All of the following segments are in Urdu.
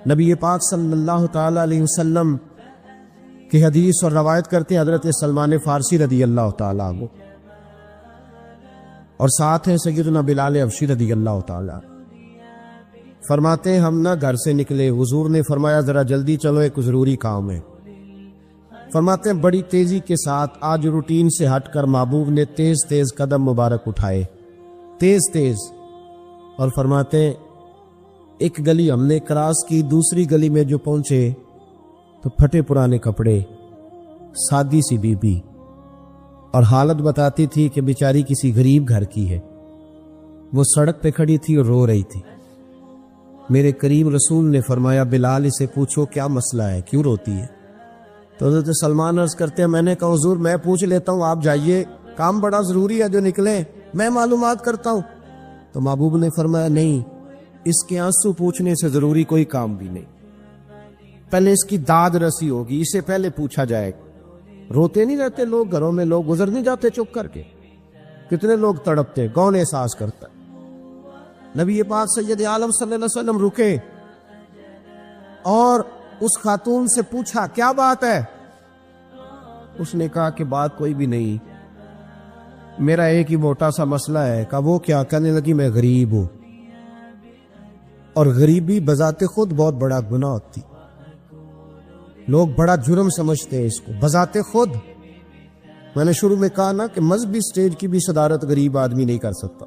نبی پاک صلی اللہ تعالی علیہ وسلم کی حدیث اور روایت کرتے ہیں حضرت سلمان فارسی رضی اللہ تعالی عنہ، اور ساتھ ہیں سیدنا بلال حبشی رضی اللہ تعالی عنہ۔ فرماتے ہیں ہم نہ گھر سے نکلے، حضور نے فرمایا ذرا جلدی چلو، ایک ضروری کام ہے۔ فرماتے ہیں بڑی تیزی کے ساتھ آج روٹین سے ہٹ کر محبوب نے تیز تیز قدم مبارک اٹھائے، تیز تیز، اور فرماتے ہیں ایک گلی ہم نے کراس کی، دوسری گلی میں جو پہنچے تو پھٹے پرانے کپڑے، سادی سی بی بی، اور حالت بتاتی تھی کہ بیچاری کسی غریب گھر کی ہے۔ وہ سڑک پہ کھڑی تھی اور رو رہی تھی۔ میرے کریم رسول نے فرمایا بلال اسے پوچھو کیا مسئلہ ہے، کیوں روتی ہے؟ تو حضرت سلمان عرض کرتے ہیں میں نے کہا حضور میں پوچھ لیتا ہوں، آپ جائیے، کام بڑا ضروری ہے جو نکلے، میں معلومات کرتا ہوں۔ تو محبوب نے فرمایا نہیں، اس کے آنسو پوچھنے سے ضروری کوئی کام بھی نہیں، پہلے اس کی داد رسی ہوگی، اسے پہلے پوچھا جائے۔ روتے نہیں رہتے لوگ گھروں میں، لوگ گزر نہیں جاتے چپ کر کے، کتنے لوگ تڑپتے، کون احساس کرتا ہے؟ نبی پاک سید عالم صلی اللہ علیہ وسلم رکے اور اس خاتون سے پوچھا کیا بات ہے؟ اس نے کہا کہ بات کوئی بھی نہیں، میرا ایک ہی موٹا سا مسئلہ ہے۔ کہا وہ کیا؟ کہنے لگی میں غریب ہوں، اور غریبی بذات خود بہت بڑا گناہ ہوتی، لوگ بڑا جرم سمجھتے ہیں اس کو بذات خود۔ میں نے شروع میں کہا نا کہ مذہبی سٹیج کی بھی صدارت غریب آدمی نہیں کر سکتا،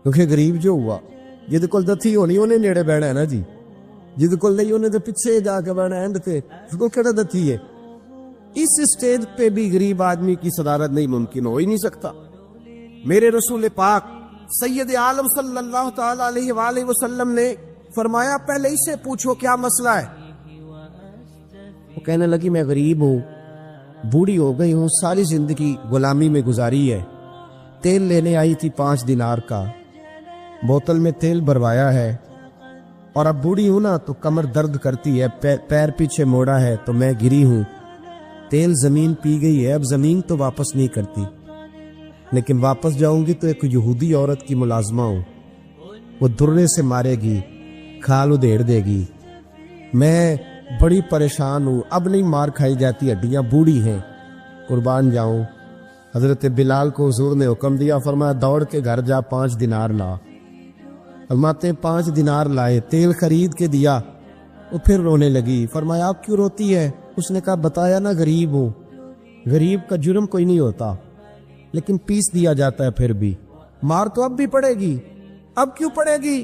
کیونکہ غریب جو ہوا جد کول دتھی ہونی انہیں نیڑے بیٹھنا ہے نا جی، جد کول نہیں انہیں تو پیچھے جا کے بیٹھنا ہے، تے اس کو کہڑا دتھی ہے۔ اس سٹیج پہ بھی غریب آدمی کی صدارت نہیں ممکن ہو ہی نہیں سکتا۔ میرے رسول پاک سید عالم صلی اللہ تعالی علیہ وآلہ وسلم نے فرمایا پہلے اسے پوچھو کیا مسئلہ ہے۔ وہ کہنے لگی میں غریب ہوں، بوڑھی ہو گئی ہوں، ساری زندگی غلامی میں گزاری ہے، تیل لینے آئی تھی 5 دینار کا، بوتل میں تیل بھروایا ہے، اور اب بوڑھی ہوں نا تو کمر درد کرتی ہے، پیر پیچھے موڑا ہے تو میں گری ہوں، تیل زمین پی گئی ہے، اب زمین تو واپس نہیں کرتی، لیکن واپس جاؤں گی تو ایک یہودی عورت کی ملازمہ ہوں، وہ درے سے مارے گی، کھال ادھیڑ دے گی، میں بڑی پریشان ہوں، اب نہیں مار کھائی جاتی، ہڈیاں بوڑھی ہیں، قربان جاؤں۔ حضرت بلال کو حضور نے حکم دیا، فرمایا دوڑ کے گھر جا 5 دینار لا۔ فرماتے 5 دینار لائے، تیل خرید کے دیا، وہ پھر رونے لگی۔ فرمایا آپ کیوں روتی ہے؟ اس نے کہا بتایا نا غریب ہوں، غریب کا جرم کوئی نہیں ہوتا، لیکن پیس دیا جاتا ہے، پھر بھی مار تو اب بھی پڑے گی، اب کیوں پڑے گی؟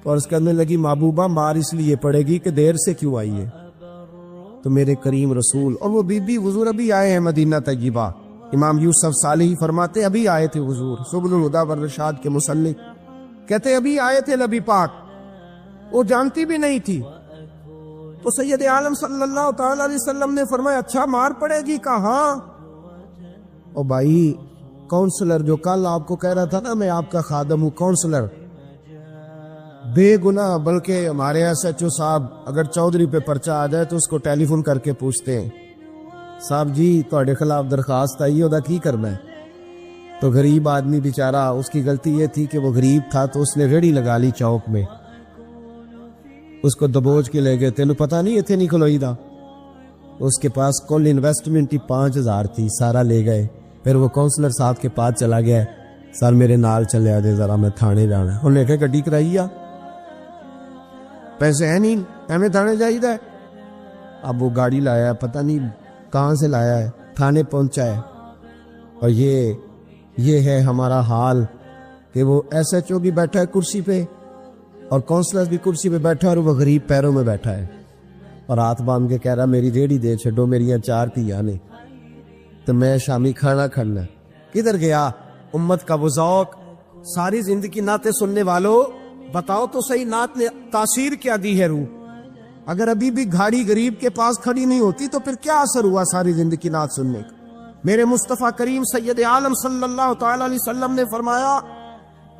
تو عرض کرنے لگی محبوبہ مار اس لیے پڑے گی کہ دیر سے کیوں آئی ہے۔ تو میرے کریم رسول اور وہ بی بی حضور ابھی آئے ہیں مدینہ طیبہ، امام یوسف صالحی فرماتے ابھی آئے تھے حضور، سبل الہدی والرشاد کے مصنف کہتے ابھی آئے تھے نبی پاک، وہ جانتی بھی نہیں تھی۔ تو سید عالم صلی اللہ تعالی علیہ وسلم نے فرمایا اچھا مار پڑے گی؟ کہا ہاں۔ او بھائی کونسلر جو کل آپ کو کہہ رہا تھا نا میں آپ کا خادم ہوں، کونسلر بے گناہ، بلکہ ہمارے ایس ایچ او صاحب اگر چودھری پہ پرچہ آ جائے تو اس کو ٹیلی فون کر کے پوچھتے ہیں صاحب جی تہاڈے خلاف درخواست آئی ہے، کی کرنا ہے؟ تو غریب آدمی بیچارہ، اس کی غلطی یہ تھی کہ وہ غریب تھا تو اس نے ریڑھی لگا لی چوک میں، اس کو دبوچ کے لے گئے، تینوں پتہ نہیں اتنے نہیں کھلوئی دا، اس کے پاس کل انویسٹمنٹ ہی 5000 تھی، سارا لے گئے۔ پھر وہ کونسلر صاحب کے پاس چلا گیا، سر میرے نال چلے آ جائے ذرا میں تھانے جانا ہے، انہوں نے کہا گڈی کرائی آ، پیسے ہیں نہیں ایویں تھانے جائیدا ہے۔ اب وہ گاڑی لایا ہے، پتہ نہیں کہاں سے لایا ہے، تھانے پہنچا ہے، اور یہ ہے ہمارا حال کہ وہ ایس ایچ او بھی بیٹھا ہے کرسی پہ اور کونسلر بھی کرسی پہ بیٹھا ہے، اور وہ غریب پیروں میں بیٹھا ہے اور ہاتھ باندھ کے کہہ رہا میری ریڑھی دے چھڈو، میری 4 دھیاں نے تو میں شامی کھانا کھانا۔ کدھر گیا امت کا وہ ذوق؟ ساری زندگی نعتیں سننے والوں بتاؤ تو صحیح نعت نے تاثیر کیا دی ہے روح؟ اگر ابھی بھی گھاڑی غریب کے پاس کھڑی نہیں ہوتی تو پھر کیا اثر ہوا ساری زندگی نعت سننے کا؟ میرے مصطفیٰ کریم سید عالم صلی اللہ تعالی علیہ وسلم نے فرمایا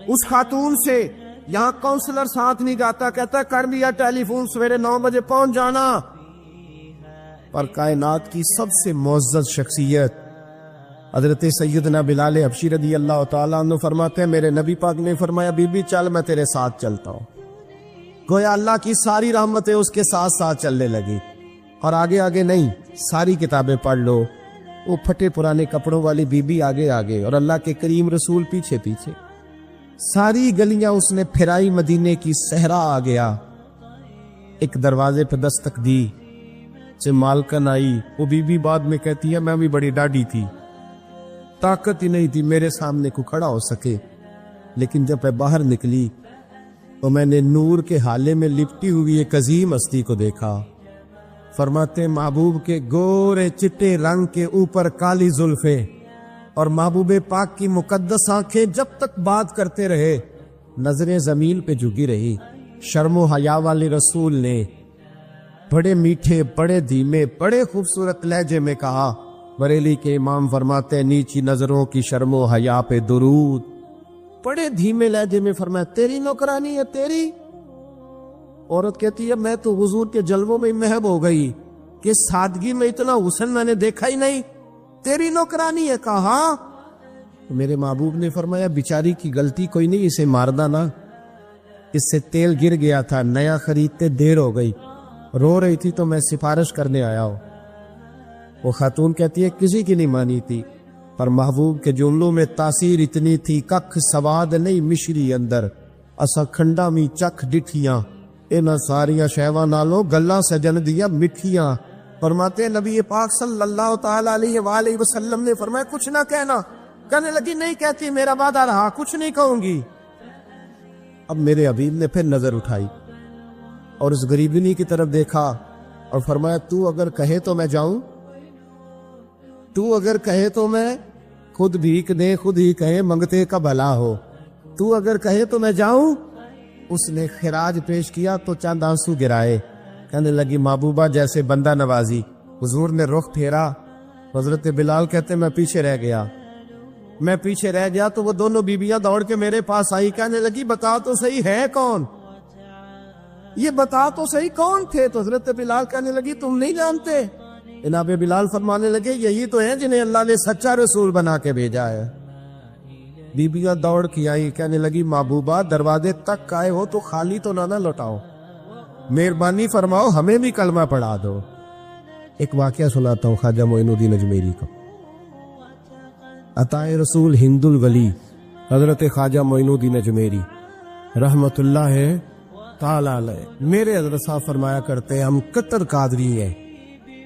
اس خاتون سے، یہاں کونسلر ساتھ نہیں جاتا، کہتا کر لیا ٹیلی فون، سویرے 9 بجے پہنچ جانا، پر کائنات کی سب سے معزز شخصیت حضرت سیدنا بلال حبشی رضی اللہ تعالیٰ عنہ فرماتے ہیں میرے نبی پاک نے فرمایا بی بی چل میں تیرے ساتھ چلتا ہوں۔ گویا اللہ کی ساری رحمتیں اس کے ساتھ ساتھ چلنے لگی، اور آگے آگے نہیں، ساری کتابیں پڑھ لو، وہ پھٹے پرانے کپڑوں والی بی بی آگے آگے اور اللہ کے کریم رسول پیچھے پیچھے، ساری گلیاں اس نے پھرائی، مدینے کی صحرا آ گیا۔ ایک دروازے پہ دستک دی سے مالکن آئی، وہ بی بی بعد میں کہتی ہے میں بھی بڑی ڈاڈی تھی، طاقت ہی نہیں تھی میرے سامنے کو کھڑا ہو سکے، لیکن جب میں باہر نکلی تو میں نے نور کے حالے میں لپٹی ہوئی ایک عظیم ہستی کو دیکھا۔ فرماتے محبوب کے گورے چٹے رنگ کے اوپر کالی زلفیں اور محبوب پاک کی مقدس آنکھیں جب تک بات کرتے رہے نظریں زمین پہ جھکی رہی۔ شرم و حیا والے رسول نے بڑے میٹھے، بڑے دھیمے، بڑے خوبصورت لہجے میں کہا، بریلی کے امام فرماتے نیچی نظروں کی شرم و حیا پہ درود۔ بڑے دھیمے لہجے میں فرمایا تیری نوکرانی ہے تیری؟ عورت کہتی ہے میں تو حضور کے جلووں میں محب ہو گئی کہ سادگی میں اتنا حسن میں نے دیکھا ہی نہیں، تیری نوکرانی ہے؟ کہا میرے محبوب نے فرمایا بیچاری کی غلطی کوئی نہیں، اسے مارنا نا، اس سے تیل گر گیا تھا، نیا خریدتے دیر ہو گئی، رو رہی تھی تو میں سفارش کرنے آیا ہوں۔ وہ خاتون کہتی ہے کسی کی نہیں مانی تھی، پر محبوب کے جملوں میں تاثیر اتنی تھی، ککھ سواد نہیں مشری اندر، اسا کھنڈا می چکھ ڈٹھیاں، انہاں ساریاں شہواں نالوں گلاں سجن دیا مٹھیاں۔ فرماتے نبی پاک صلی اللہ تعالی علیہ وآلہ وسلم نے فرمایا کچھ نہ کہنا، کہنے لگی نہیں کہتی، میرا وعدہ رہا، کچھ نہیں کہوں گی۔ اب میرے حبیب نے پھر نظر اٹھائی اور اس غریبنی کی طرف دیکھا اور فرمایا تو اگر کہے تو میں جاؤں، تو اگر کہے تو میں خود بھیک دے، خود ہی کہے منگتے کا بھلا ہو، تو اگر کہے تو میں جاؤں۔ اس نے خراج پیش کیا تو چند آنسو گرائے، کہنے لگی محبوبہ جیسے بندہ نوازی۔ حضور نے رخ پھیرا، حضرت بلال کہتے میں پیچھے رہ گیا تو وہ دونوں بیویاں دوڑ کے میرے پاس آئی، کہنے لگی بتا تو صحیح ہے کون، یہ بتا تو صحیح کون تھے؟ تو حضرت بلال کہنے لگی تم نہیں جانتے؟ جناب بلال فرمانے لگے یہی تو ہیں جنہیں اللہ نے سچا رسول بنا کے بھیجا ہے۔ بیبیاں دوڑ کی آئی، کہنے لگی محبوبہ دروازے تک آئے ہو تو خالی تو نہ لوٹاؤ، مہربانی فرماؤ ہمیں بھی کلمہ پڑھا دو۔ ایک واقعہ سناتا ہوں خواجہ معین الدین اجمیری کا۔ عطائے رسول ہند الولی حضرت خواجہ معین الدین اجمیری رحمت اللہ تعالی علیہ، میرے حضرت صاحب فرمایا کرتے ہیں ہم کتر قادری ہیں،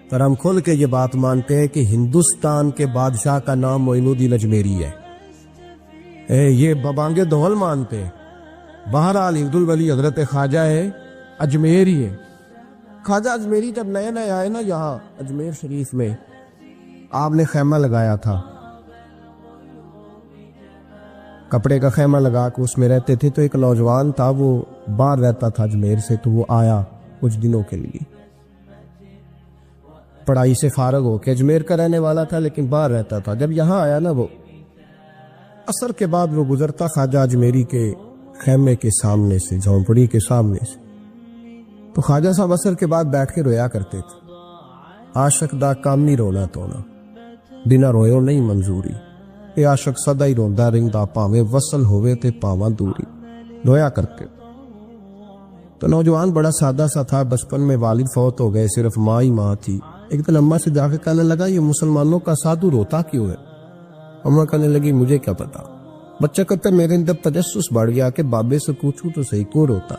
پر ہم کھل کے یہ بات مانتے ہیں کہ ہندوستان کے بادشاہ کا نام معین الدین اجمیری ہے، یہ ببانگے دول مانتے ہیں۔ بہرحال ہند الولی حضرت خواجہ ہے اجمیری ہے۔ خواجہ اجمیری جب نئے نئے آئے نا یہاں اجمیر شریف میں، آپ نے خیمہ لگایا تھا، کپڑے کا خیمہ لگا کے اس میں رہتے تھے، تو ایک نوجوان تھا وہ باہر رہتا تھا اجمیر سے، تو وہ آیا کچھ دنوں کے لیے، پڑھائی سے فارغ ہو کے، اجمیر کا رہنے والا تھا لیکن باہر رہتا تھا۔ جب یہاں آیا نا وہ عصر کے بعد وہ گزرتا خواجہ اجمیری کے خیمے کے سامنے سے، جھونپڑی کے سامنے سے، تو خواجہ صاحب عصر کے بعد بیٹھ کے رویا کرتے تھے۔ عاشق دا کام نہیں رونا تونا، بنا رویو نہیں منظوری، اے عاشق سدا ہی روندا رہندا پاویں وصل ہوئے تے پاواں دوری، رویا کرتے۔ تو نوجوان بڑا سادہ سا تھا، بچپن میں والد فوت ہو گئے، صرف ماں ہی ماں تھی۔ ایک دن اماں سے جا کے کہنے لگا یہ مسلمانوں کا سادھو روتا کیوں ہے؟ اماں کہنے لگی مجھے کیا پتا۔ بچہ کہتا میرے اندر تجسس بڑھ گیا کہ بابے سے پوچھوں تو صحیح کیوں روتا۔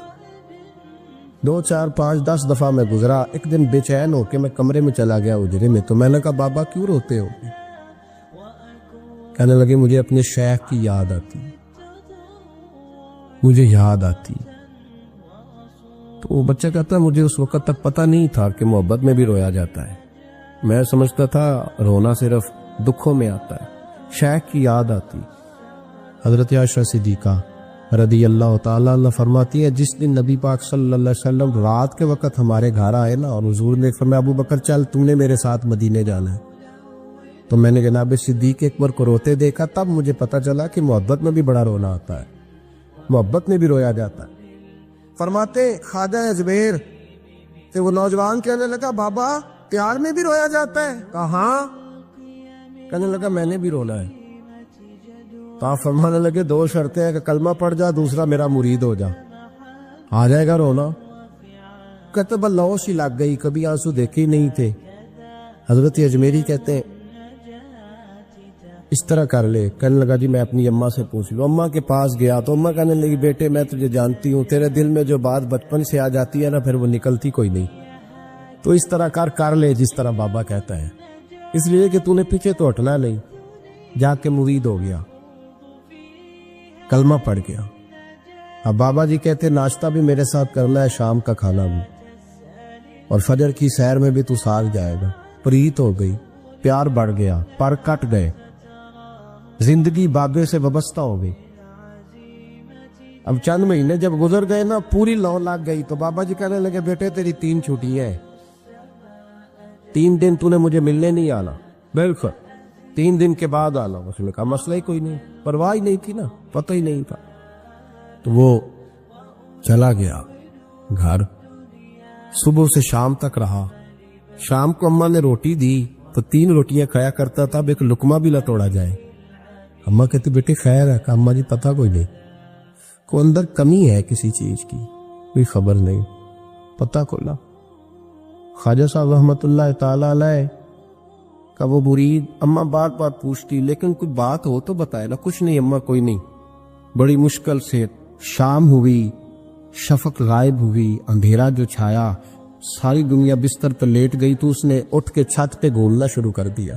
2 4 5 10 دفعہ میں گزرا، ایک دن بے چین ہو کے میں کمرے میں چلا گیا اجرے میں، تو میں نے کہا بابا کیوں روتے ہو؟ کہنے لگے مجھے اپنے شیخ کی یاد آتی، مجھے یاد آتی۔ تو وہ بچہ کہتا مجھے اس وقت تک پتہ نہیں تھا کہ محبت میں بھی رویا جاتا ہے، میں سمجھتا تھا رونا صرف دکھوں میں آتا ہے، شیخ کی یاد آتی۔ حضرت عائشہ صدیقہ رضی اللہ تعالیٰ عنہ فرماتی ہے جس دن نبی پاک صلی اللہ علیہ وسلم رات کے وقت ہمارے گھر آئے نا، اور حضور نے فرمایا ابو بکر چل تم نے میرے ساتھ مدینے جانا ہے، تو میں نے جناب صدیق اکبر کو روتے دیکھا، تب مجھے پتا چلا کہ محبت میں بھی بڑا رونا آتا ہے، محبت میں بھی رویا جاتا ہے۔ فرماتے خواجہ اجمیر کہ وہ نوجوان کہنے لگا بابا پیار میں بھی رویا جاتا ہے؟ کہاں؟ کہنے لگا میں نے بھی رونا ہے۔ تو آپ فرمانے لگے 2 شرطیں ہیں کہ کلمہ پڑھ جا، دوسرا میرا مرید ہو جا۔ آ جائے گا رونا. کہتے بلو سی لگ گئی, کبھی آنسو دیکھے ہی نہیں تھے. حضرت اجمیری کہتے ہیں اس طرح کر لے. کہنے لگا جی میں اپنی اماں سے پوچھ لوں. اماں کے پاس گیا تو اماں کہنے لگی بیٹے میں تجھے جانتی ہوں, تیرے دل میں جو بات بچپن سے آ جاتی ہے نا پھر وہ نکلتی کوئی نہیں. تو اس طرح کر لے جس طرح بابا کہتا ہے, اس لیے کہ تو نے پیچھے تو ہٹنا نہیں. جا کے مرید ہو گیا, کلمہ پڑھ گیا. اب بابا جی کہتے ناشتہ بھی میرے ساتھ کرنا ہے, شام کا کھانا بھی, اور فجر کی سیر میں بھی تو ساتھ جائے گا. پریت ہو گئی, پیار بڑھ گیا, پر کٹ گئے, زندگی بابے سے وابستہ ہو گئی. اب چند مہینے جب گزر گئے نا پوری لو لگ گئی. تو بابا جی کہنے لگے بیٹے تیری 3 چھٹی ہے, 3 دن تو نے مجھے ملنے نہیں آنا. بالکل 3 دن کے بعد آنا. اس نے کہا مسئلہ ہی کوئی نہیں, پرواہ ہی نہیں تھی نا, پتہ ہی نہیں تھا. تو وہ چلا گیا گھر, صبح سے شام تک رہا. شام کو اماں نے روٹی دی تو 3 روٹیاں کھایا کرتا تھا, اب ایک لقمہ بھی نہ توڑا جائے. اماں کہتی بیٹے خیر ہے. کہ اماں جی پتہ کوئی نہیں, کو اندر کمی ہے کسی چیز کی, کوئی خبر نہیں, پتہ کھولا. خواجہ صاحب رحمت اللہ تعالی علیہ کا وہ مرید اماں بار بار پوچھتی لیکن کوئی بات ہو تو بتائے نا. کچھ نہیں اماں کوئی نہیں. بڑی مشکل سے شام ہوئی, شفق غائب ہوئی, اندھیرا جو چھایا, ساری دنیا بستر پہ لیٹ گئی. تو اس نے اٹھ کے چھت پہ گھولنا شروع کر دیا.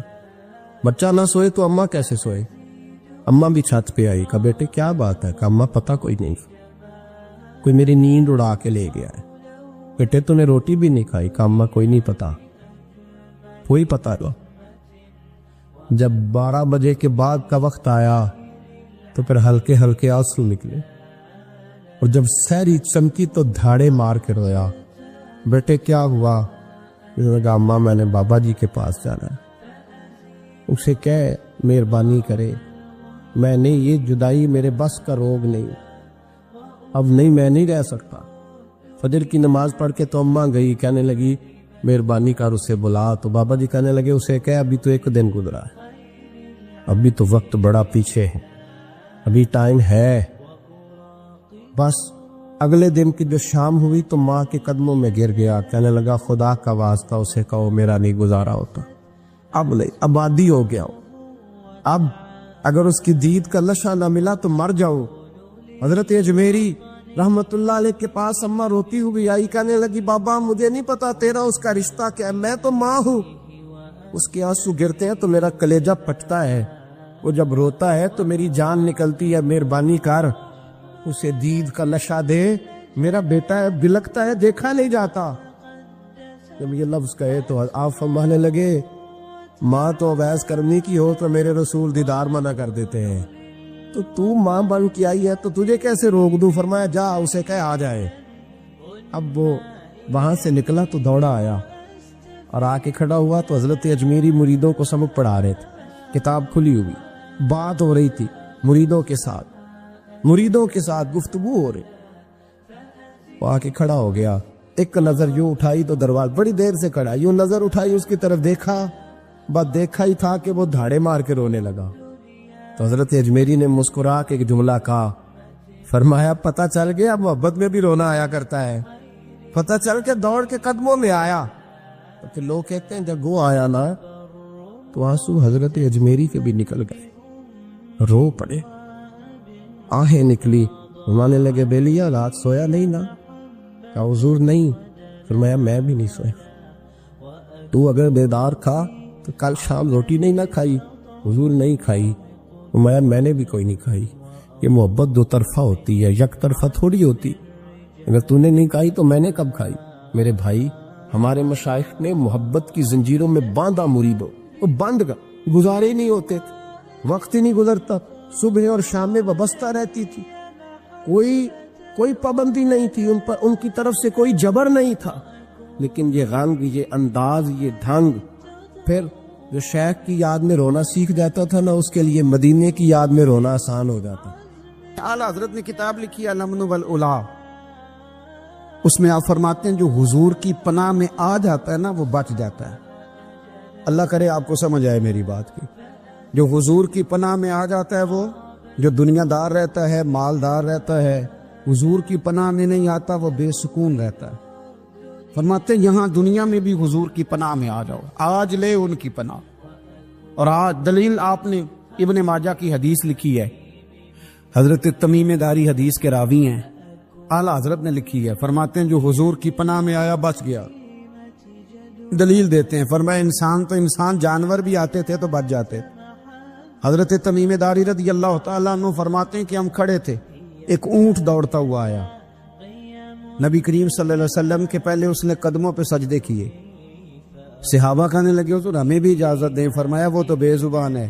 بچہ نہ سوئے تو اماں کیسے سوئے. اماں بھی چھت پہ آئی. کہا بیٹے کیا بات ہے. کہا اماں پتہ کوئی نہیں, کوئی میری نیند اڑا کے لے گیا ہے. بیٹے تو نے روٹی بھی نہیں کھائی. کہا اماں کوئی نہیں پتا, کوئی پتا لو. جب 12 بجے کے بعد کا وقت آیا تو پھر ہلکے ہلکے آنسو نکلے, اور جب سحری چمکی تو دھاڑے مار کے رویا. بیٹے کیا ہوا. اس نے کہا اماں میں نے بابا جی کے پاس جانا ہے, اسے کہہ مہربانی کرے, میں نے یہ جدائی میرے بس کا روگ نہیں, اب نہیں میں نہیں رہ سکتا. فجر کی نماز پڑھ کے تو اماں گئی, کہنے لگی مہربانی کر اسے بلا. تو بابا جی کہنے لگے اسے کہہ ابھی تو 1 دن گزرا ہے, ابھی تو وقت بڑا پیچھے ہے, ابھی ٹائم ہے. بس اگلے دن کی جو شام ہوئی تو ماں کے قدموں میں گر گیا. کہنے لگا خدا کا واسطہ اسے کہو میرا نہیں گزارا ہوتا, اب نہیں, اب عادی ہو گیا ہوں, اب اگر اس کی دید کا لشا نہ ملا تو مر جاؤ. حضرت اجمیری رحمت اللہ علیہ کے پاس اماں روتی ہوئی آئی. کہنے لگی بابا مجھے نہیں پتا تیرا اس کا رشتہ کیا ہے, میں تو ماں ہوں. اس کے آنسو گرتے ہیں تو میرا کلیجہ پھٹتا ہے, وہ جب روتا ہے تو میری جان نکلتی ہے. مہربانی کر اسے دید کا نشہ دے, میرا بیٹا ہے بلکتا ہے دیکھا نہیں جاتا. جب یہ لفظ کہے تو آپ فرمانے لگے ماں تو اویس کرنی کی ہو تو میرے رسول دیدار منع کر دیتے ہیں, تو ماں بن کے آئی ہے تو تجھے کیسے روک دوں. فرمایا جا اسے کہے آ جائے. اب وہ وہاں سے نکلا تو دوڑا آیا اور آ کے کھڑا ہوا تو حضرت اجمیری مریدوں کو سبق پڑھا رہے تھے. کتاب کھلی ہوئی, بات ہو رہی تھی مریدوں کے ساتھ گفتگو ہو رہی. وہ آ کے کھڑا ہو گیا, ایک نظر یوں اٹھائی تو دروازہ, بڑی دیر سے کھڑا, یوں نظر اٹھائی اس کی طرف دیکھا, بس دیکھا ہی تھا کہ وہ دھاڑے مار کے رونے لگا. تو حضرت اجمیری نے مسکرا کے ایک جملہ کہا, فرمایا پتہ چل گیا محبت میں بھی رونا آیا کرتا ہے. پتہ چل کے دوڑ کے قدموں میں آیا. تو لوگ کہتے ہیں جب وہ آیا نا تو آنسو حضرت اجمیری کے بھی نکل گئے, رو پڑے, آہیں نکلی. فرمانے لگے بیلیا رات سویا نہیں نا. کہا حضور نہیں. فرمایا میں بھی نہیں سویا. تو اگر بیدار تھا تو کل شام روٹی نہیں نہ کھائی. حضور نہیں کھائی. فرمایا میں نے بھی کوئی نہیں کھائی. یہ محبت 2 طرفہ ہوتی ہے, یک طرفہ تھوڑی ہوتی. اگر تو نے نہیں کھائی تو میں نے کب کھائی. میرے بھائی ہمارے مشائخ نے محبت کی زنجیروں میں باندھا مریدوں, وہ بند گزارے نہیں ہوتے تھے, وقت ہی نہیں گزرتا, صبح اور شام میں وابستہ رہتی تھی, کوئی پابندی نہیں تھی ان پر, ان کی طرف سے کوئی جبر نہیں تھا. لیکن یہ غنگ, یہ انداز, یہ ڈھنگ, پھر جو شیخ کی یاد میں رونا سیکھ جاتا تھا نا اس کے لیے مدینے کی یاد میں رونا آسان ہو جاتا. اعلیٰ حضرت نے کتاب لکھی ہے الامن والعلا, اس میں آپ فرماتے ہیں جو حضور کی پناہ میں آ جاتا ہے نا وہ بچ جاتا ہے. اللہ کرے آپ کو سمجھ آئے میری بات کی. جو حضور کی پناہ میں آ جاتا ہے وہ, جو دنیا دار رہتا ہے, مالدار رہتا ہے, حضور کی پناہ میں نہیں آتا وہ بے سکون رہتا ہے۔ فرماتے ہیں یہاں دنیا میں بھی حضور کی پناہ میں آ جاؤ، آج لے ان کی پناہ۔ اور آج دلیل آپ نے ابن ماجہ کی حدیث لکھی ہے، حضرت تمیم داری حدیث کے راوی ہیں، اعلیٰ حضرت نے لکھی ہے، فرماتے ہیں جو حضور کی پناہ میں آیا بچ گیا۔ دلیل دیتے ہیں، فرمایا انسان جانور بھی آتے تھے تو بچ جاتے۔ حضرت تمیم داری رضی اللہ تعالیٰ عنہ فرماتے ہیں کہ ہم کھڑے تھے، ایک اونٹ دوڑتا ہوا آیا، نبی کریم صلی اللہ علیہ وسلم کے پہلے اس نے قدموں پہ سجدے کیے، صحابہ کہنے لگے حضور ہمیں بھی اجازت دیں، فرمایا وہ تو بے زبان ہے،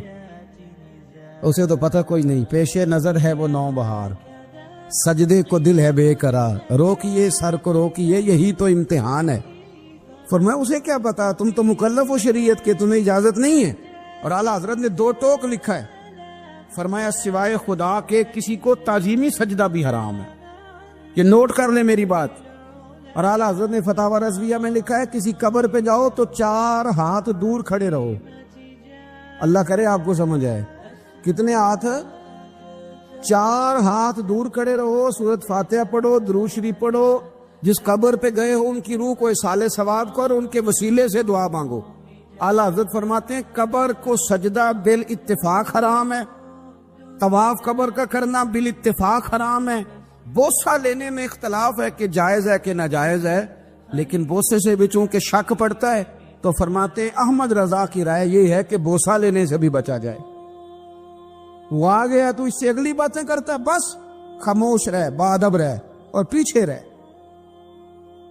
اسے تو پتہ کوئی نہیں، پیش نظر ہے وہ نو بہار، سجدے کو دل ہے بے قرار، روکیے سر کو روکیے یہی تو امتحان ہے۔ فرمایا اسے کیا پتا، تم تو مکلف ہو شریعت کے، تمہیں اجازت نہیں ہے۔ اور اعلیٰ حضرت نے 2 ٹوک لکھا ہے، فرمایا سوائے خدا کے کسی کو تعظیمی سجدہ بھی حرام ہے، یہ نوٹ کر لیں میری بات۔ اور اعلیٰ حضرت نے فتاوی رضویہ میں لکھا ہے کسی قبر پہ جاؤ تو 4 ہاتھ دور کھڑے رہو، اللہ کرے آپ کو سمجھ آئے، کتنے ہاتھ؟ 4 ہاتھ دور کھڑے رہو، سورۃ فاتحہ پڑھو، درود شریف پڑھو، جس قبر پہ گئے ہو ان کی روح کو اصال ثواب کر، ان کے وسیلے سے دعا مانگو۔ اعلیٰ حضرت فرماتے ہیں قبر کو سجدہ بالاتفاق حرام ہے، طواف قبر کا کرنا بالاتفاق حرام ہے، بوسہ لینے میں اختلاف ہے کہ جائز ہے کہ ناجائز ہے، لیکن بوسے سے بھی چونکہ شک پڑتا ہے تو فرماتے ہیں احمد رضا کی رائے یہ ہے کہ بوسہ لینے سے بھی بچا جائے۔ وہ آ گیا تو اس سے اگلی باتیں کرتا ہے، بس خاموش رہ، باادب رہ اور پیچھے رہ۔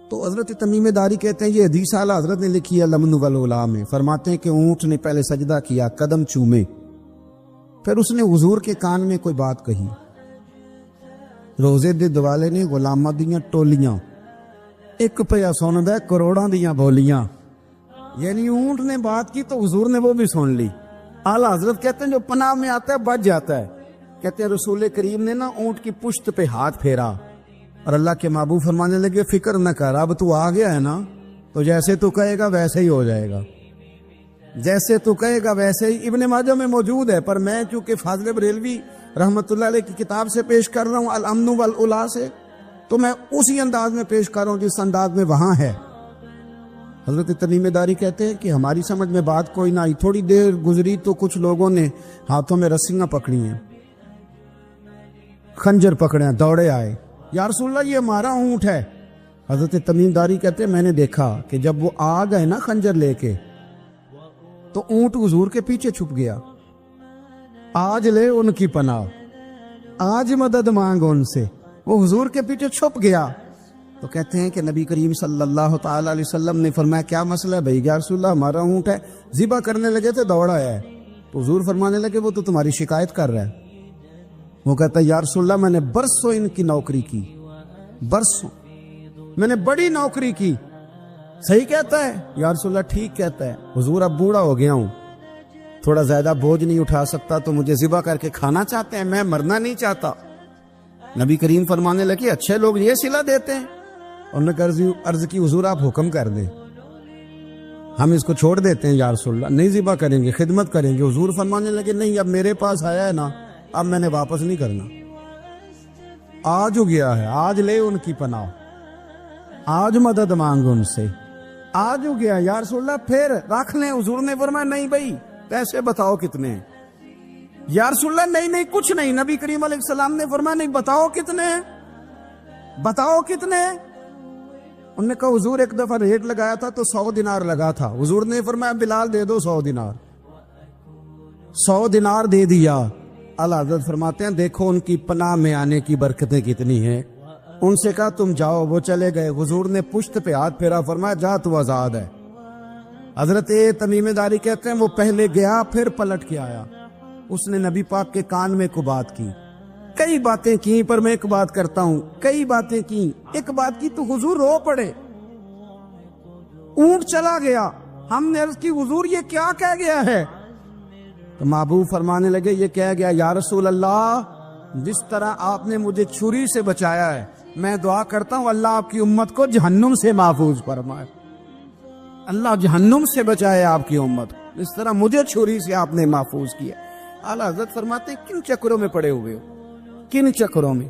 تو حضرت تمیم داری کہتے ہیں یہ حدیث اعلیٰ حضرت نے لکھی ہے لمن والعلا میں، فرماتے ہیں کہ اونٹ نے پہلے سجدہ کیا، قدم چومے، پھر اس نے حضور کے کان میں کوئی بات کہی، روزے دے دوالے نے غلامہ دیاں ٹولیاں، ایک پیا سن دے کروڑاں دیاں بولیاں، یعنی اونٹ نے بات کی تو حضور نے وہ بھی سن لی۔ اعلیٰ حضرت کہتے ہیں جو پناہ میں آتا ہے بچ جاتا ہے۔ کہتے ہیں رسول کریم نے نا اونٹ کی پشت پہ ہاتھ پھیرا اور اللہ کے محبوب فرمانے لگے فکر نہ کر، اب تو آ گیا ہے نا تو جیسے تو کہے گا ویسے ہی ہو جائے گا، جیسے تو کہے گا ویسے ہی۔ ابن ماجہ میں موجود ہے، پر میں چونکہ فاضل بریلوی رحمت اللہ علیہ کی کتاب سے پیش کر رہا ہوں الامن والعلا سے، تو میں اسی انداز میں پیش کر رہا ہوں جس انداز میں وہاں ہے۔ حضرت تمیم داری کہتے ہیں کہ ہماری سمجھ میں بات کوئی نہ آئی، تھوڑی دیر گزری تو کچھ لوگوں نے ہاتھوں میں رسیاں پکڑی ہیں، خنجر پکڑے ہیں، دوڑے آئے، یا رسول اللہ یہ ہمارا اونٹ ہے۔ حضرت تمیم داری کہتے ہیں میں نے دیکھا کہ جب وہ آ گئے نا خنجر لے کے تو اونٹ حضور کے پیچھے چھپ گیا، آج لے ان کی پناہ، آج مدد مانگ ان سے، وہ حضور کے پیچھے چھپ گیا۔ تو کہتے ہیں کہ نبی کریم صلی اللہ تعالی علیہ وسلم نے فرمایا کیا مسئلہ ہے بھائی؟ یا رسول اللہ ہمارا اونٹ ہے، ذبح کرنے لگے تھے دوڑا ہے، تو حضور فرمانے لگے وہ تو تمہاری شکایت کر رہا ہے۔ وہ کہتا ہے یا رسول اللہ میں نے برسوں ان کی نوکری کی، برسوں میں نے بڑی نوکری کی۔ صحیح کہتا ہے یا رسول اللہ؟ ٹھیک کہتا ہے حضور، اب بوڑھا ہو گیا ہوں، تھوڑا زیادہ بوجھ نہیں اٹھا سکتا، تو مجھے ذبح کر کے کھانا چاہتے ہیں، میں مرنا نہیں چاہتا۔ نبی کریم فرمانے لگے اچھے لوگ یہ صلہ دیتے ہیں، انہوں نے عرض کی حضور آپ حکم کر دیں، ہم اس کو چھوڑ دیتے ہیں یا رسول اللہ، نہیں ذبح کریں گے، خدمت کریں گے۔ حضور فرمانے لگے نہیں، اب میرے پاس آیا ہے نا، اب میں نے واپس نہیں کرنا، آج ہو گیا ہے، آج لے ان کی پناہ، آج مدد مانگ ان سے، آج ہو گیا یا رسول اللہ پھر رکھ لیں۔ حضور نے فرمایا نہیں بھائی پیسے بتاؤ کتنے ہیں؟ یا رسول اللہ نہیں کچھ نہیں۔ نبی کریم علیہ السلام نے فرمایا نہیں، بتاؤ کتنے ہیں، بتاؤ کتنے ہیں؟ انہوں نے کہا حضور ایک دفعہ ریٹ لگایا تھا تو 100 دینار لگا تھا، حضور نے فرمایا بلال دے دو 100 دینار، 100 دینار دے دیا۔ اعلیٰ حضرت فرماتے ہیں دیکھو ان کی پناہ میں آنے کی برکتیں کتنی ہیں۔ ان سے کہا تم جاؤ، وہ چلے گئے، حضور نے پشت پہ ہاتھ پھیرا، فرمایا جا تو آزاد ہے۔ حضرت تمیم داری کہتے ہیں وہ پہلے گیا پھر پلٹ کے آیا، اس نے نبی پاک کے کان میں کو بات کی، کئی باتیں کی، پر میں ایک بات کرتا ہوں، کئی باتیں کی، ایک بات کی تو حضور رو پڑے، اونٹ چلا گیا، ہم نے عرض کی حضور یہ کیا کہہ گیا ہے؟ تو محبوب فرمانے لگے یہ کہہ گیا یا رسول اللہ جس طرح آپ نے مجھے چھری سے بچایا ہے، میں دعا کرتا ہوں اللہ آپ کی امت کو جہنم سے محفوظ فرمائے، اللہ جہنم سے بچائے آپ کی امت، اس طرح مجھے چھری سے آپ نے محفوظ کیا۔ اعلیٰ حضرت فرماتے ہیں کن چکروں میں پڑے ہوئے ہو، کن چکروں میں؟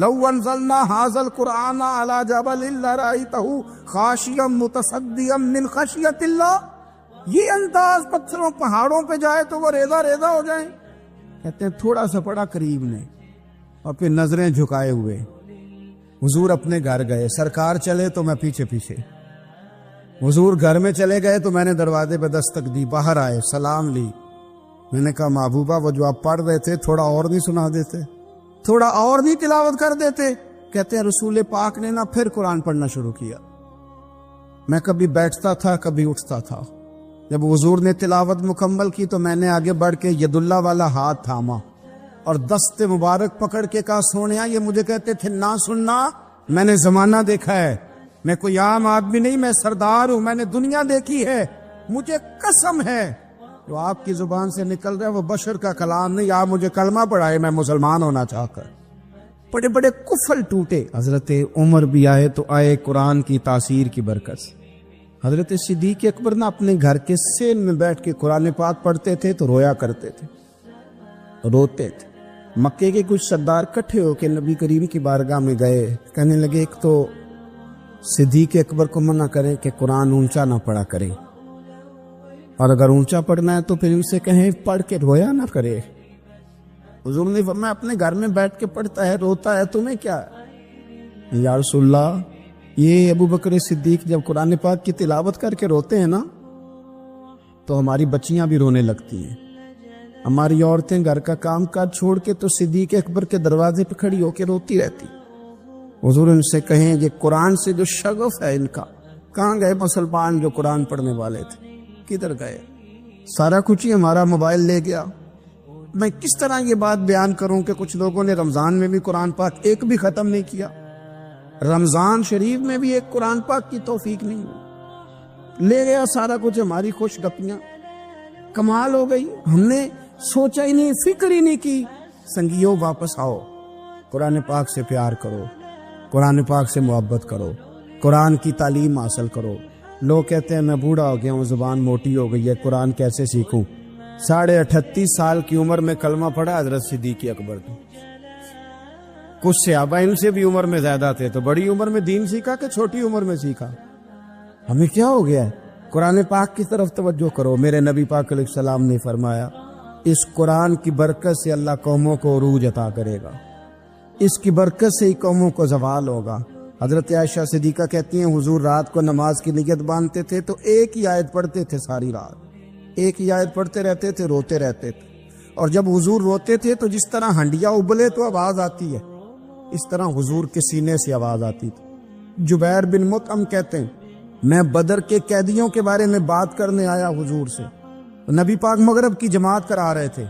لو انزلنا هذا القرآن على جبل لرأيته خاشعا متصدعا من خشیۃ اللہ، یہ انداز پتھروں پہاڑوں پہ جائے تو وہ ریزہ ریزہ ہو جائیں۔ کہتے ہیں تھوڑا سا پڑا قریب نے اور پھر نظریں جھکائے ہوئے حضور اپنے گھر گئے، سرکار چلے تو میں پیچھے پیچھے، حضور گھر میں چلے گئے تو میں نے دروازے پہ دستک دی، باہر آئے، سلام لی، میں نے کہا محبوبہ وہ جو آپ پڑھ رہے تھے تھوڑا اور نہیں سنا دیتے، تھوڑا اور نہیں تلاوت کر دیتے؟ کہتے ہیں رسول پاک نے نا پھر قرآن پڑھنا شروع کیا، میں کبھی بیٹھتا تھا کبھی اٹھتا تھا، جب حضور نے تلاوت مکمل کی تو میں نے آگے بڑھ کے ید اللہ والا ہاتھ تھاما اور دست مبارک پکڑ کے کہا سونیا، یہ مجھے کہتے تھے نہ سننا، میں نے زمانہ دیکھا ہے، میں کوئی عام آدمی نہیں، میں سردار ہوں، میں نے دنیا دیکھی ہے، مجھے قسم ہے جو آپ کی زبان سے نکل رہا ہے وہ بشر کا کلام نہیں، آپ مجھے کلمہ پڑھائے میں مسلمان ہونا چاہ کر۔ بڑے بڑے کفل ٹوٹے، حضرت عمر بھی آئے تو آئے قرآن کی تاثیر کی برکت سے۔ حضرت صدیق اکبر نہ اپنے گھر کے سین میں بیٹھ کے قرآن پاک پڑھتے تھے تو رویا کرتے تھے، روتے تھے۔ مکے کے کچھ سردار کٹھے ہو کے نبی کریم کی بارگاہ میں گئے، کہنے لگے ایک تو صدیق اکبر کو منع کرے کہ قرآن اونچا نہ پڑھا کرے، اور اگر اونچا پڑھنا ہے تو پھر ان سے کہیں پڑھ کے رویا نہ کرے۔ حضور نے فرمایا اپنے گھر میں بیٹھ کے پڑھتا ہے روتا ہے، تمہیں کیا ہے؟ یا رسول اللہ، یہ ابو بکر صدیق جب قرآن پاک کی تلاوت کر کے روتے ہیں نا تو ہماری بچیاں بھی رونے لگتی ہیں، ہماری عورتیں گھر کا کام کاج چھوڑ کے تو صدیق اکبر کے دروازے پہ کھڑی ہو کے روتی رہتی۔ حضور ان سے کہیں یہ قرآن سے جو شغف ہے ان کا، کہاں گئے مسلمان جو قرآن پڑھنے والے تھے، کدھر گئے؟ سارا کچھ ہی ہمارا موبائل لے گیا۔ میں کس طرح یہ بات بیان کروں کہ کچھ لوگوں نے رمضان میں بھی قرآن پاک ایک بھی ختم نہیں کیا، رمضان شریف میں بھی ایک قرآن پاک کی توفیق نہیں ہوئی، لے گیا سارا کچھ ہماری خوش گپیاں۔ کمال ہو گئی، ہم نے سوچا ہی نہیں، فکر ہی نہیں کی۔ سنگیوں واپس آؤ، قرآن پاک سے پیار کرو، قرآن پاک سے محبت کرو، قرآن کی تعلیم حاصل کرو۔ لوگ کہتے ہیں میں بوڑھا ہو گیا ہوں، زبان موٹی ہو گئی ہے، قرآن کیسے سیکھوں؟ 38.5 سال کی عمر میں کلمہ پڑھا حضرت صدیق اکبر نے۔ کچھ صحابہ ان سے بھی عمر میں زیادہ تھے، تو بڑی عمر میں دین سیکھا کہ چھوٹی عمر میں سیکھا؟ ہمیں کیا ہو گیا ہے؟ قرآن پاک کی طرف توجہ کرو۔ میرے نبی پاک علیہ السلام نے فرمایا اس قرآن کی برکت سے اللہ قوموں کو عروج عطا کرے گا، اس کی برکت سے ہی قوموں کو زوال ہوگا۔ حضرت عائشہ صدیقہ کہتی ہیں حضور رات کو نماز کی نیت باندھتے تھے تو ایک ہی آیت پڑھتے تھے، ساری رات ایک ہی آیت پڑھتے رہتے تھے، روتے رہتے تھے، اور جب حضور روتے تھے تو جس طرح ہنڈیا ابلے تو آواز آتی ہے، اس طرح حضور کے سینے سے آواز آتی تھی۔ جبیر بن مطعم کہتے ہیں میں بدر کے قیدیوں کے بارے میں بات کرنے آیا حضور سے، نبی پاک مغرب کی جماعت کرا رہے تھے۔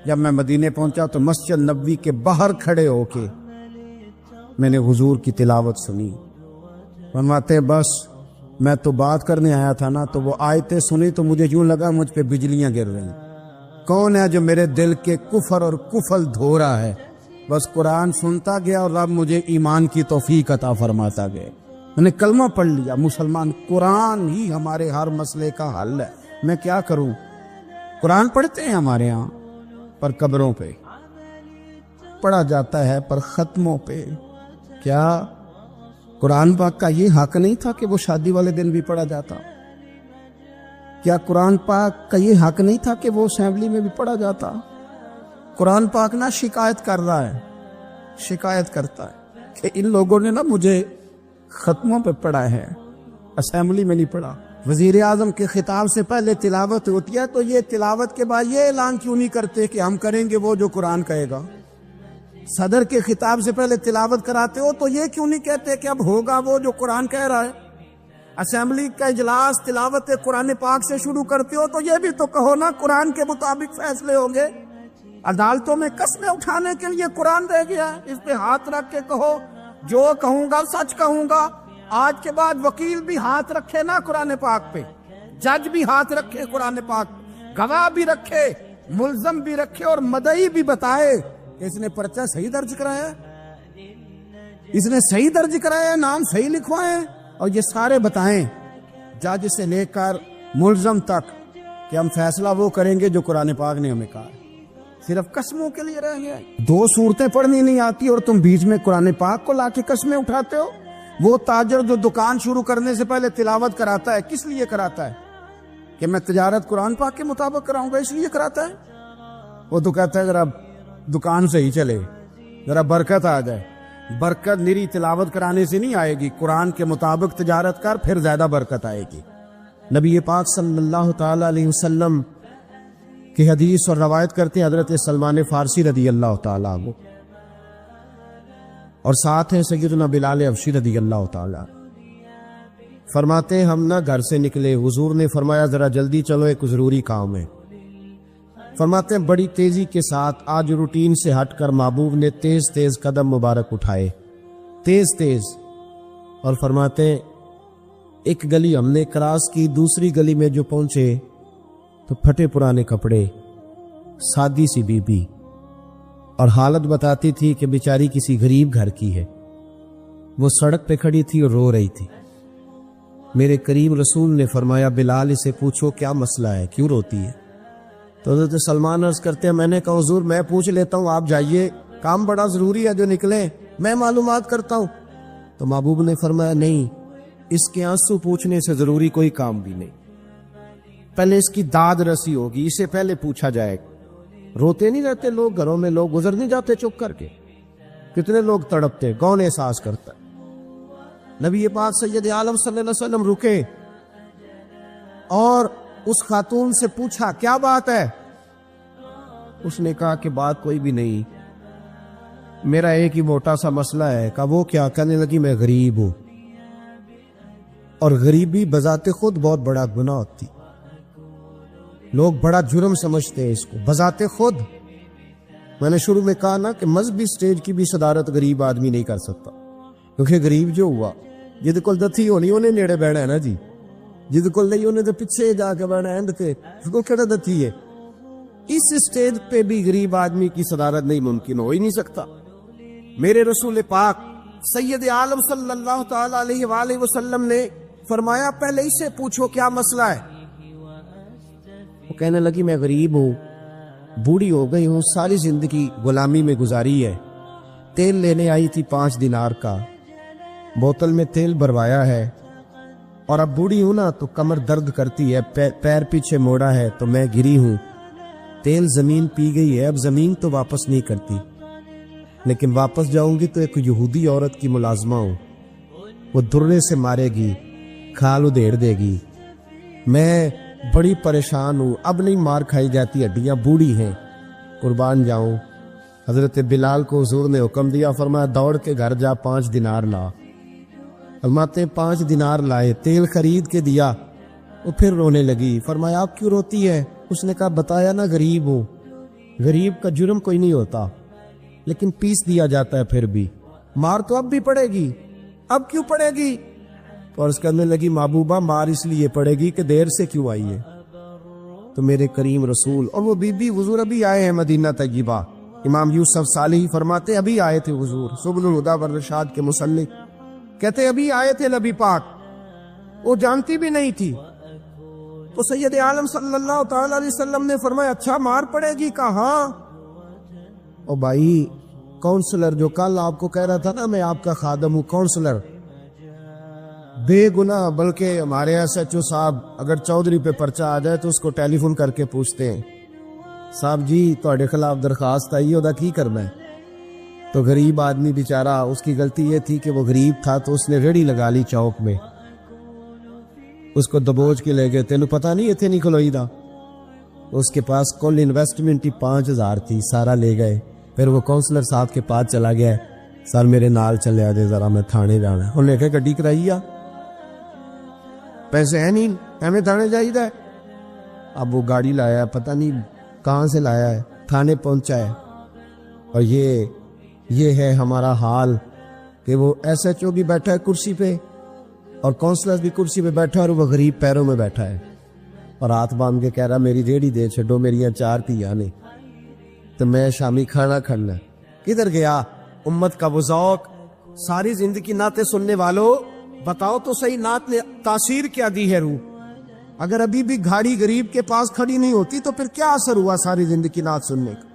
جب میں مدینے پہنچا تو مسجد نبوی کے باہر کھڑے ہو کے میں نے حضور کی تلاوت سنی۔ فرماتے بس میں تو بات کرنے آیا تھا نا، تو وہ آیتیں سنی تو مجھے یوں لگا مجھ پہ بجلیاں گر رہی۔ کون ہے جو میرے دل کے کفر اور کفل دھو رہا ہے؟ بس قرآن سنتا گیا اور رب مجھے ایمان کی توفیق عطا فرماتا گیا۔ میں نے کلمہ پڑھ لیا، مسلمان۔ قرآن ہی ہمارے ہر مسئلے کا حل ہے۔ میں کیا کروں؟ قرآن پڑھتے ہیں ہمارے ہاں، پر قبروں پہ پڑھا جاتا ہے، پر ختموں پہ۔ کیا قرآن پاک کا یہ حق نہیں تھا کہ وہ شادی والے دن بھی پڑھا جاتا؟ کیا قرآن پاک کا یہ حق نہیں تھا کہ وہ اسمبلی میں بھی پڑھا جاتا؟ قرآن پاک نہ شکایت کر رہا ہے، شکایت کرتا ہے کہ ان لوگوں نے نا مجھے ختموں پہ پڑھا ہے، اسمبلی میں نہیں پڑھا۔ وزیر اعظم کے خطاب سے پہلے تلاوت ہوتی ہے تو یہ تلاوت کے بعد یہ اعلان کیوں نہیں کرتے کہ ہم کریں گے وہ جو قرآن کہے گا؟ صدر کے خطاب سے پہلے تلاوت کراتے ہو تو یہ کیوں نہیں کہتے کہ اب ہوگا وہ جو قرآن کہہ رہا ہے؟ اسمبلی کا اجلاس تلاوت قرآن پاک سے شروع کرتے ہو تو یہ بھی تو کہو نا قرآن کے مطابق فیصلے ہوں گے۔ عدالتوں میں قسمیں اٹھانے کے لیے قرآن رہ گیا ہے، اس پہ ہاتھ رکھ کے کہو جو کہوں گا سچ کہوں گا۔ آج کے بعد وکیل بھی ہاتھ رکھے نا قرآن پاک پہ، جج بھی ہاتھ رکھے قرآن پاک، گواہ بھی رکھے، ملزم بھی رکھے، اور مدعی بھی بتائے کہ اس نے پرچہ صحیح درج کرایا ہے، اس نے صحیح درج کرایا ہے، نام صحیح لکھوائے، اور یہ سارے بتائیں جج سے لے کر ملزم تک کہ ہم فیصلہ وہ کریں گے جو قرآن پاک نے ہمیں کہا ہے۔ صرف قسموں کے لیے رہ گیا ہے؟ 2 صورتیں پڑھنی نہیں آتی اور تم بیچ میں قرآن پاک کو لا کے قسمیں اٹھاتے ہو۔ وہ تاجر جو دکان شروع کرنے سے پہلے تلاوت کراتا ہے، کس لیے کراتا ہے؟ کہ میں تجارت قرآن پاک کے مطابق کراؤں گا، اس لیے کراتا ہے۔ وہ تو کہتا ہے ذرا دکان سے ہی چلے، ذرا برکت آ جائے۔ برکت نری تلاوت کرانے سے نہیں آئے گی، قرآن کے مطابق تجارت کر، پھر زیادہ برکت آئے گی۔ نبی پاک صلی اللہ تعالی علیہ وسلم کی حدیث اور روایت کرتے ہیں حضرت سلمان فارسی رضی اللہ تعالیٰ عنہ، اور ساتھ ہیں سیدنا بلال حبشی رضی اللہ تعالیٰ۔ فرماتے ہیں ہم نہ گھر سے نکلے، حضور نے فرمایا ذرا جلدی چلو، ایک ضروری کام ہے۔ فرماتے ہیں بڑی تیزی کے ساتھ آج روٹین سے ہٹ کر محبوب نے تیز تیز قدم مبارک اٹھائے، تیز تیز، اور فرماتے ہیں ایک گلی ہم نے کراس کی، دوسری گلی میں جو پہنچے تو پھٹے پرانے کپڑے، سادی سی بی بی، اور حالت بتاتی تھی کہ بیچاری کسی غریب گھر کی ہے۔ وہ سڑک پہ کھڑی تھی اور رو رہی تھی۔ میرے کریم رسول نے فرمایا بلال اسے پوچھو کیا مسئلہ ہے، کیوں روتی ہے؟ تو حضرت سلمان عرض کرتے ہیں میں نے کہا حضور میں پوچھ لیتا ہوں، آپ جائیے، کام بڑا ضروری ہے جو نکلے، میں معلومات کرتا ہوں۔ تو محبوب نے فرمایا نہیں، اس کے آنسو پوچھنے سے ضروری کوئی کام بھی نہیں، پہلے اس کی داد رسی ہوگی، اسے پہلے پوچھا جائے گا۔ روتے نہیں رہتے لوگ گھروں میں، لوگ گزر نہیں جاتے چپ کر کے، کتنے لوگ تڑپتے، کون احساس کرتا ہے؟ نبی پاک سید عالم صلی اللہ علیہ وسلم رکے اور اس خاتون سے پوچھا کیا بات ہے؟ اس نے کہا کہ بات کوئی بھی نہیں، میرا ایک ہی موٹا سا مسئلہ ہے۔ کہا وہ کیا؟ کہنے لگی میں غریب ہوں، اور غریبی بذات خود بہت بڑا گناہ ہوتی، لوگ بڑا جرم سمجھتے ہیں اس کو بذات خود۔ میں نے شروع میں کہا نا کہ مذہبی سٹیج کی بھی صدارت غریب آدمی نہیں کر سکتا، کیونکہ غریب جو ہوا جد کول دتھی ہونی انہیں نیڑے بیٹھا ہے نا جی، جد کول نہیں انہیں تو پیچھے جا کے بیٹھا ہے تے اس کو کہڑا دتھی ہے۔ اس سٹیج پہ بھی غریب آدمی کی صدارت نہیں ممکن ہو ہی نہیں سکتا۔ میرے رسول پاک سید عالم صلی اللہ تعالی علیہ وآلہ وسلم نے فرمایا پہلے اسے پوچھو کیا مسئلہ ہے۔ وہ کہنے لگی میں غریب ہوں، بوڑھی ہو گئی ہوں، ساری زندگی غلامی میں گزاری ہے، تیل لینے آئی تھی 5 دینار کا، بوتل میں تیل بھروایا ہے، اور اب بوڑھی ہوں نا تو کمر درد کرتی ہے، پیر پیچھے موڑا ہے تو میں گری ہوں، تیل زمین پی گئی ہے، اب زمین تو واپس نہیں کرتی، لیکن واپس جاؤں گی تو ایک یہودی عورت کی ملازمہ ہوں، وہ درے سے مارے گی، کھال ادھیڑ دے گی، میں بڑی پریشان ہوں، اب نہیں مار کھائی جاتی، ہڈیاں بوڑھی ہیں، قربان جاؤں۔ حضرت بلال کو حضور نے حکم دیا، فرمایا دوڑ کے گھر جا 5 دینار لا۔ فرماتے 5 دینار لائے، تیل خرید کے دیا، وہ پھر رونے لگی۔ فرمایا آپ کیوں روتی ہے؟ اس نے کہا بتایا نا غریب ہوں، غریب کا جرم کوئی نہیں ہوتا، لیکن پیس دیا جاتا ہے، پھر بھی مار تو اب بھی پڑے گی، اب کیوں پڑے گی؟ اور اس کرنے لگی محبوبہ مار اس لیے پڑے گی کہ دیر سے کیوں آئی ہے۔ تو میرے کریم رسول اور وہ بی بی حضور ابھی آئے ہیں مدینہ طیبہ، امام یوسف صالحی فرماتے ابھی آئے تھے حضور، سبل الہدی والرشاد کے مصنف کہتے ابھی آئے تھے نبی پاک، وہ جانتی بھی نہیں تھی۔ تو سید عالم صلی اللہ تعالی علیہ وسلم نے فرمایا اچھا مار پڑے گی؟ کہا ہاں۔ او بھائی کونسلر جو کل آپ کو کہہ رہا تھا نا میں آپ کا خادم ہوں، کونسلر بے گناہ، بلکہ ہمارے SHO صاحب اگر چودھری پہ پرچہ آ جائے تو اس کو ٹیلی فون کر کے پوچھتے ہیں صاحب جی تہاڈے خلاف درخواست آئی ہے، کی کرنا ہے؟ تو غریب آدمی بیچارہ، اس کی غلطی یہ تھی کہ وہ غریب تھا تو اس نے ریڑھی لگا لی چوک میں، اس کو دبوچ کے لے گئے، تینوں پتہ نہیں اتنے نہیں کھلوئی دا، اس کے پاس کل انویسٹمنٹ ہی 5000 تھی، سارا لے گئے۔ پھر وہ کونسلر صاحب کے پاس چلا گیا، سر میرے نال چلے آجے ذرا میں تھانے جانا ہے، انہوں نے کہا گڈی کرائی آ، پیسے ہیں نہیں ایویں تھانے جائیدا ہے۔ اب وہ گاڑی لایا ہے، پتہ نہیں کہاں سے لایا ہے، تھانے پہنچا ہے، اور یہ ہے ہمارا حال کہ وہ SHO بھی بیٹھا ہے کرسی پہ اور کونسلر بھی کرسی پہ بیٹھا ہے، اور وہ غریب پیروں میں بیٹھا ہے اور ہاتھ باندھ کے کہہ رہا میری ریڑھی دے چھڈو، میری 4 دھیاں نے تو میں شامی کھانا کھانا۔ کدھر گیا امت کا وہ ذوق؟ ساری زندگی نعتیں سننے والوں بتاؤ تو صحیح، نعت نے تاثیر کیا دی ہے روح؟ اگر ابھی بھی گھاڑی غریب کے پاس کھڑی نہیں ہوتی تو پھر کیا اثر ہوا ساری زندگی نعت سننے کا؟